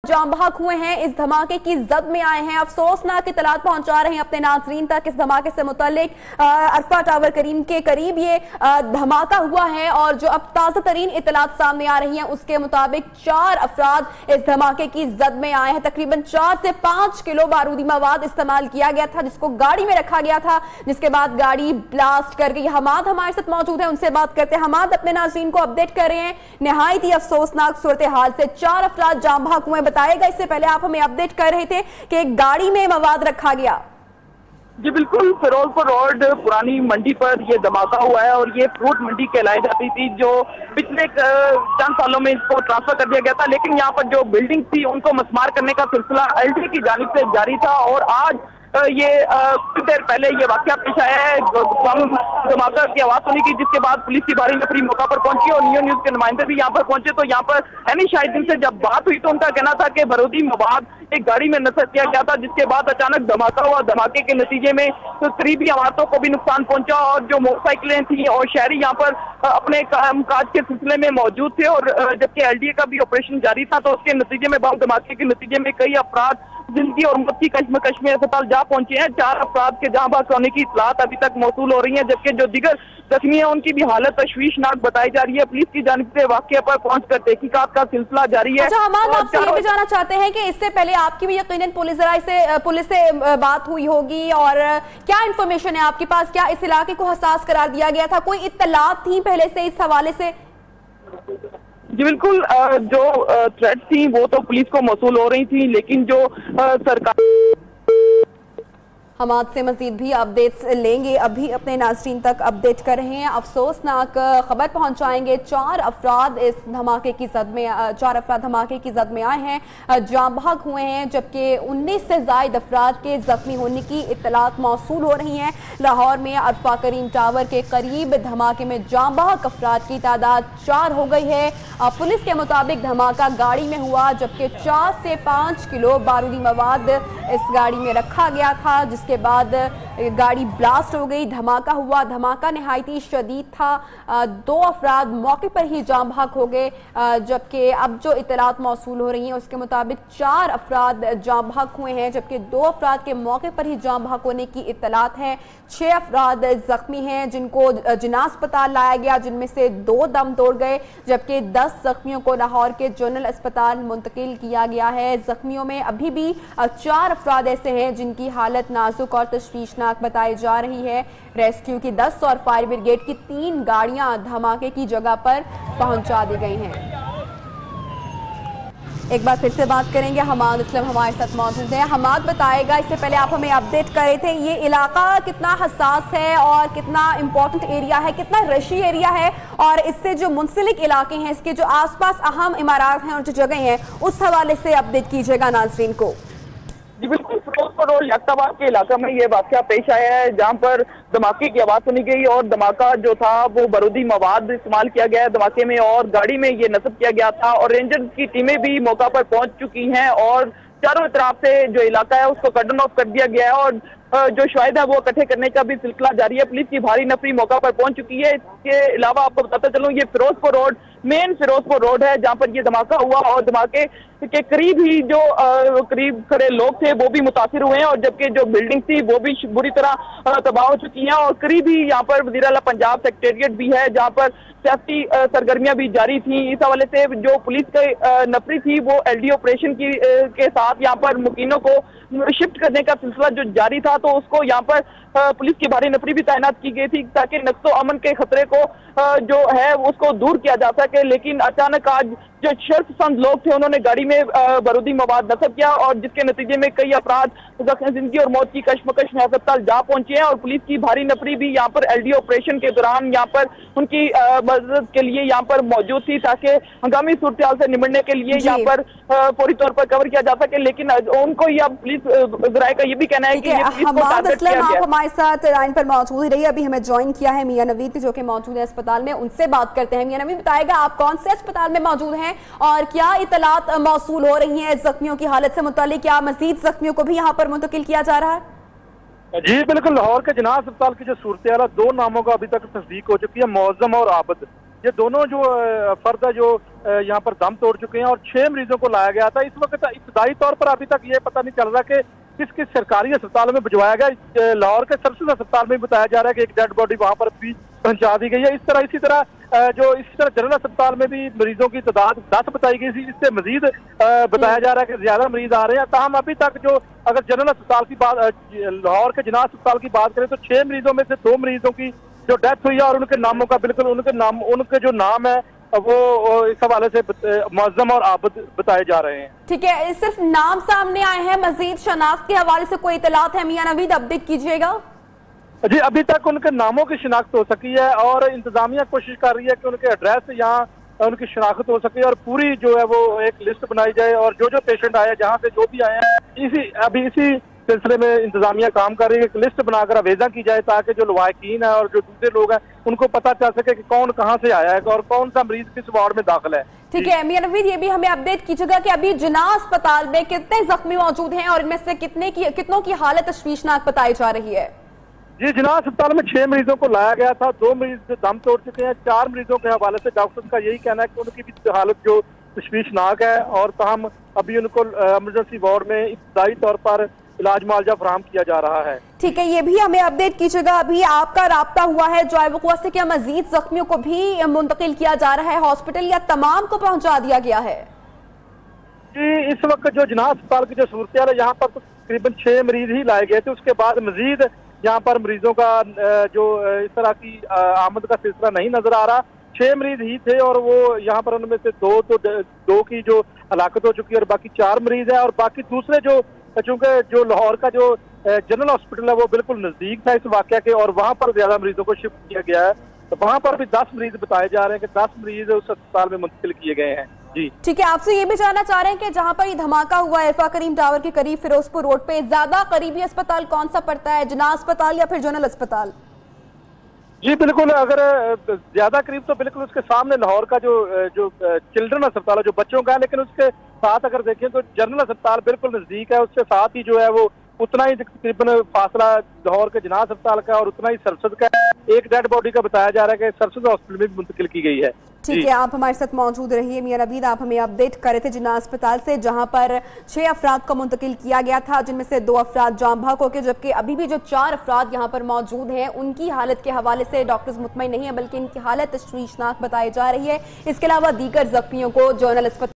जाम बहक हुए हैं, इस धमाके की जद में आए हैं, अफसोसनाक इतलात पहुंचा रहे हैं अपने नाजरीन तक इस धमाके से मुतालिक। अरफा टावर करीम के करीब ये धमाका हुआ है और जो अब ताजा तरीन इतलात सामने आ रही हैं उसके मुताबिक 4 अफराद इस धमाके की जद में आए हैं। तकरीबन 4 से 5 किलो बारूदी मवाद इस्तेमाल किया गया था जिसको गाड़ी में रखा गया था, जिसके बाद गाड़ी ब्लास्ट कर गई। हमाद हमारे साथ मौजूद है, उनसे बात करते हैं। हमाद, अपने नाज़रीन को अपडेट कर रहे हैं निहायत ही अफसोसनाक सूरत हाल से, 4 अफराद जाम बहक हुए। बताएगा, इससे पहले आप हमें अपडेट कर रहे थे कि एक गाड़ी में मवाद रखा गया। जी बिल्कुल, फिरोजपुर रोड पुरानी मंडी पर यह धमाका हुआ है और ये फ्रूट मंडी कहलाई जाती थी जो पिछले चंद सालों में इसको ट्रांसफर कर दिया गया था, लेकिन यहाँ पर जो बिल्डिंग थी उनको मस्मार करने का सिलसिला एलडी की जानिब से जारी था और आज ये कुछ देर पहले ये वाकया पेश आया है धमाका की आवाज सुनी की, जिसके बाद पुलिस की भारी नफरी मौका पर पहुंची और नियो न्यूज के नुमाइंदे भी यहाँ पर पहुंचे। तो यहाँ पर एनी शाहिदीन से जब बात हुई तो उनका कहना था कि बारूदी मवाद एक गाड़ी में नशर किया गया था, जिसके बाद अचानक धमाका हुआ। धमाके के नतीजे में तो करीबी इमारतों को भी नुकसान पहुंचा और जो मोटरसाइकिलें थी और शहरी यहाँ पर अपने कामकाज के सिलसिले में मौजूद थे और जबकि एलडीए का भी ऑपरेशन जारी था, तो उसके नतीजे में बम धमाके के नतीजे में कई अफराद जिंदगी और मौत की कश्मकश में अस्पताल जा पहुंचे हैं। 4 अफराद के जहां बहक होने की इत्तलात अभी तक मौसूल हो रही है, जबकि जो दीगर जख्मी है उनकी भी हालत तशवीशनाक बताई जा रही है। पुलिस की जानिब से वाकये पर पहुंचकर तहकीकात का सिलसिला जारी है। अच्छा हमाद, आपसे ये भी जानना चाहते हैं कि इससे पहले आपकी भी यकीनन पुलिस से बात हुई होगी और क्या इंफॉर्मेशन है आपके पास? क्या इस इलाके को हसास करार दिया गया था? कोई इत्तलात थी पहले से इस हवाले से? जी बिल्कुल, जो थ्रेट थी वो तो पुलिस को मौसूल हो रही थी, लेकिन जो सरकार हमाद से मजीद भी अपडेट्स लेंगे। अभी अपने नाज़रीन तक अपडेट कर रहे हैं, अफसोसनाक खबर पहुंचाएंगे। 4 अफराद इस धमाके की जद में 4 अफराद धमाके की जद में आए हैं, जाम बहक हुए हैं, जबकि 19 से ज़ायद अफराद के जख्मी होने की इत्तलात मौसूल हो रही हैं। लाहौर में अरफा करीम टावर के करीब धमाके में जाम बहक अफराद की तादाद 4 हो गई है। पुलिस के मुताबिक धमाका गाड़ी में हुआ, जबकि 4 से 5 किलो बारूदी मवाद इस गाड़ी में रखा गया था, जिसके बाद गाड़ी ब्लास्ट हो गई। धमाका हुआ, धमाका निहायती शदीद था। 2 अफराद मौके पर ही जाम बहक हो गए, जबकि अब जो इत्तलात मौसूल हो रही हैं उसके मुताबिक 4 अफराद जाम बहक हुए हैं, जबकि 2 अफराद के मौके पर ही जाम बहक होने की इत्तलात है। 6 अफराद जख्मी हैं जिनको जिना अस्पताल लाया गया, जिनमें से 2 दम तोड़ गए, जबकि 10 जख्मियों को लाहौर के जनरल अस्पताल मुंतकिल किया गया है। जख्मियों में अभी भी 4 अफराद ऐसे हैं जिनकी हालत नाजुक और तशवीशनाक बताई जा रही है। रेस्क्यू की 10 और फायर ब्रिगेड की 3 गाड़ियां धमाके की जगह पर पहुंचा दी गई हैं। एक बार फिर से बात करेंगे, हमाद असलम हमारे साथ मौजूद है। हमाद बताएगा, इससे पहले आप हमें अपडेट कर रहे थे, ये इलाका कितना हसास है और कितना इम्पोर्टेंट एरिया है, कितना रशी एरिया है, और इससे जो मुंसलिक इलाके हैं, इसके जो आसपास अहम इमारत हैं और जो जगह हैं, उस हवाले से अपडेट कीजिएगा नाजरीन को। जी बिल्कुल, फिरोजपुर और यकताबाद के इलाका में ये वाकया पेश आया है जहां पर धमाके की आवाज सुनी गई और धमाका जो था वो बारूदी मवाद इस्तेमाल किया गया है धमाके में और गाड़ी में ये नस्ब किया गया था और रेंजर्स की टीमें भी मौका पर पहुंच चुकी हैं और चारों तरफ से जो इलाका है उसको कर्डन ऑफ कर दिया गया है और जो शायद है वो इकट्ठे करने का भी सिलसिला जारी है। पुलिस की भारी नफरी मौका पर पहुंच चुकी है। इसके अलावा आपको बताता चलूं, ये Firozpur road main Firozpur road है जहां पर ये धमाका हुआ और धमाके के करीब ही जो करीब खड़े लोग थे वो भी मुतासिर हुए हैं और जबकि जो बिल्डिंग थी वो भी बुरी तरह तबाह हो चुकी है और करीब ही यहाँ पर वज़ीर आला पंजाब सेक्रेटेरिएट भी है जहाँ पर सियासी सरगर्मियां भी जारी थी। इस हवाले से जो पुलिस की नफरी थी वो एलडी ऑपरेशन के साथ यहाँ पर मुकीनों को शिफ्ट करने का सिलसिला जो जारी था तो उसको यहाँ पर पुलिस की भारी नफरी भी तैनात की गई थी ताकि नक्सो अमन के खतरे को जो है उसको दूर किया जा सके। लेकिन अचानक आज जो शर्फसंद लोग थे उन्होंने गाड़ी में बारूदी मवाद नस्ब किया और जिसके नतीजे में कई अफराद जिंदगी और मौत की कश्मकश में अस्पताल जा पहुंचे हैं और पुलिस की भारी नफरी भी यहाँ पर एलडी ऑपरेशन के दौरान यहाँ पर उनकी मदद के लिए यहाँ पर मौजूद थी ताकि हंगामी सूरत हाल से निपटने के लिए यहाँ पर फौरी तौर पर कवर किया जा सके। लेकिन उनको यह पुलिस जराये का ये भी कहना है कि आप हमारे साथ लाइन पर मौजूद रही, अभी हमें ज्वाइन किया है मियां नवीद जो कि मौजूद है अस्पताल में, उनसे बात करते हैं। मियां नवीद बताएगा आप कौन से अस्पताल में मौजूद हैं और क्या इतलात मौसूल हो रही हैं जख्मियों की हालत से मुतालिक? क्या मजीद जख्मियों को भी यहाँ पर मुंतकिल किया जा रहा है? जी बिल्कुल, लाहौर के जिना अस्पताल की जो सूरत हाल 2 नामों का अभी तक तस्दीक हो चुकी है, मौज़म और आबद। ये दोनों जो फर्द है जो यहाँ पर दम तोड़ चुके हैं और 6 मरीजों को लाया गया था। इस वक्त इब्तदाई तौर पर अभी तक ये पता नहीं चल रहा कि किस किस सरकारी अस्पताल में भिजवाया गया। लाहौर के सर्विसेज अस्पताल में बताया जा रहा है कि एक डेड बॉडी वहां पर भी पहुंचा दी गई है। इसी तरह जनरल अस्पताल में भी मरीजों की तादाद 10 बताई गई थी, इससे मजीद बताया जा रहा है कि ज्यादा मरीज आ रहे हैं। ताहम अभी तक जो अगर जनरल अस्पताल की बात, लाहौर के जिनाह अस्पताल की बात करें तो 6 मरीजों में से 2 मरीजों की जो डेथ हुई है और उनके नामों का बिल्कुल उनके जो नाम है वो इस हवाले से मुअज़्ज़म और आबद बताए जा रहे हैं। ठीक है, सिर्फ नाम सामने आए हैं, मजीद शनाख्त के हवाले से कोई इतलात है मियां नवीद, अपडेट कीजिएगा। जी, अभी तक उनके नामों की शिनाख्त हो सकी है और इंतजामिया कोशिश कर रही है कि उनके एड्रेस यहाँ उनकी शिनाख्त हो सके और पूरी जो है वो एक लिस्ट बनाई जाए और जो जो पेशेंट आए जहाँ से जो भी आए हैं इसी सिलसिले में इंतजामिया काम कर रही है। एक लिस्ट बनाकर अवेजा की जाए ताकि जो लवाकिन है और जो दूसरे लोग हैं उनको पता चल सके कि कौन कहाँ से आया है और कौन सा मरीज किस वार्ड में दाखिल है। ठीक है मियां नवीद, ये भी हमें अपडेट कीजिएगा कि अभी जिनाह अस्पताल में कितने जख्मी मौजूद हैं और इनमें से कितनों की हालत तशवीशनाक बताई जा रही है। जी, जिनाह अस्पताल में 6 मरीजों को लाया गया था, 2 मरीज दम तोड़ चुके हैं। 4 मरीजों के हवाले से डॉक्टर का यही कहना है कि उनकी भी हालत जो तशवीशनाक है और ताहम अभी उनको इमरजेंसी वार्ड में इब्तदाई तौर पर इलाज मुआवजा फराहम किया जा रहा है। ठीक है, ये भी हमें अपडेट कीजिएगा। अभी आपका राब्ता हुआ है जाए वक़्त से, क्या मजीद जख्मियों को भी मुंतकिल किया जा रहा है हॉस्पिटल या तमाम को पहुंचा दिया गया है? जी, इस वक्त जो जिनाह अस्पताल की जो सूरत है यहाँ पर तो तकरीबन 6 मरीज ही लाए गए थे। उसके बाद मजीद यहाँ पर मरीजों का जो इस तरह की आमद का सिलसिला नहीं नजर आ रहा। 6 मरीज ही थे और वो यहाँ पर उनमें से दो की जो हलाकत हो चुकी है और बाकी 4 मरीज है और बाकी दूसरे जो, चूंकि जो लाहौर का जो जनरल हॉस्पिटल है वो बिल्कुल नजदीक था इस वाकया के और वहां पर ज्यादा मरीजों को शिफ्ट किया गया है, तो वहां पर भी 10 मरीज बताए जा रहे हैं कि 10 मरीज उस अस्पताल में मुंतकिल किए गए हैं। जी ठीक है, आपसे ये भी जानना चाह रहे हैं कि जहां पर ये धमाका हुआ है करीम टावर के करीब फिरोजपुर रोड पे, ज्यादा करीबी अस्पताल कौन सा पड़ता है, जिनाह अस्पताल या फिर जनरल अस्पताल? जी बिल्कुल, अगर ज्यादा करीब तो बिल्कुल उसके सामने लाहौर का जो चिल्ड्रन अस्पताल है जो बच्चों का है, लेकिन उसके साथ अगर देखें तो जनरल अस्पताल बिल्कुल नजदीक है। उससे साथ ही जो है वो उतना ही तकरीबन फासला लाहौर के जिनाह अस्पताल का और उतना ही सरसद का एक डेड बॉडी का बताया जा रहा है कि सरसद हॉस्पिटल में भी मुंतकिल की गई है। ठीक है, आप हमारे साथ मौजूद रहिए मियां नवीद। आप हमें अपडेट कर रहे थे जिनाह अस्पताल से, जहां पर 6 अफराद को मुंतकिल किया गया था, जिनमें से 2 अफराद जाम भाग हो के, जबकि अभी भी जो 4 अफराद यहां पर मौजूद हैं उनकी हालत के हवाले से डॉक्टर्स मुतमईन नहीं है, बल्कि इनकी हालत तशवीशनाक बताई जा रही है। इसके अलावा दीगर जख्मियों को जनरल अस्पताल